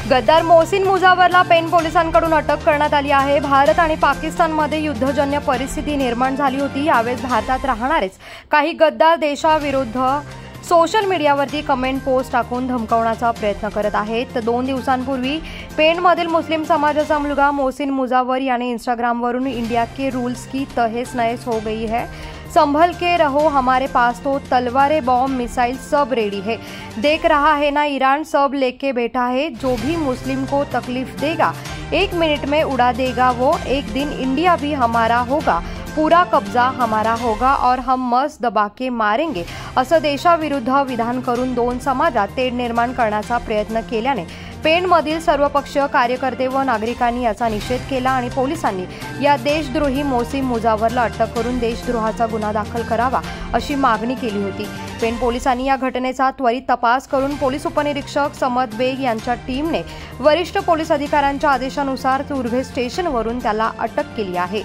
गद्दार मोहसिन मुजावरला पेण पोलिसांकडून अटक करण्यात आली आहे। भारत आणि पाकिस्तानमध्ये युद्धजन्य परिस्थिती निर्माण झाली होती। यावेळेस भारतात राहणारेच काही गद्दार देशाविरुद्ध सोशल मीडियावरती कमेंट पोस्ट टाकून धमकावण्याचा प्रयत्न करत आहेत। 2 दिवसांपूर्वी पेणमधील मुस्लिम समाजाचा मुलगा मोहसिन मुजावर याने इंस्टाग्रामवरून इंडिया के रूल्स की तहस नहस हो गई है, संभल के रहो, हमारे पास तो तलवारें, बॉम्ब, मिसाइल सब रेडी है, देख रहा है ना ईरान सब लेके बैठा है, जो भी मुस्लिम को तकलीफ देगा 1 मिनट में उड़ा देगा वो, एक दिन इंडिया भी हमारा होगा, पूरा कब्जा हमारा होगा और हम मस्त दबा के मारेंगे असं देशाविरुद्ध विधान करून 2 समाजात तेढ निर्माण करण्याचा प्रयत्न केल्याने पेणमधील सर्वपक्षीय कार्यकर्ते व नागरिकांनी याचा निषेध केला आणि पोलिसांनी या देशद्रोही मोहसिन मुजावरला अटक करून देशद्रोहाचा गुन्हा दाखल करावा अशी मागणी केली होती। पेण पोलिसांनी या घटनेचा त्वरित तपास करून पोलीस उपनिरीक्षक समद बेग यांच्या टीमने वरिष्ठ पोलीस अधिकाऱ्यांच्या आदेशानुसार तुर्भे स्टेशनवरून त्याला अटक केली आहे।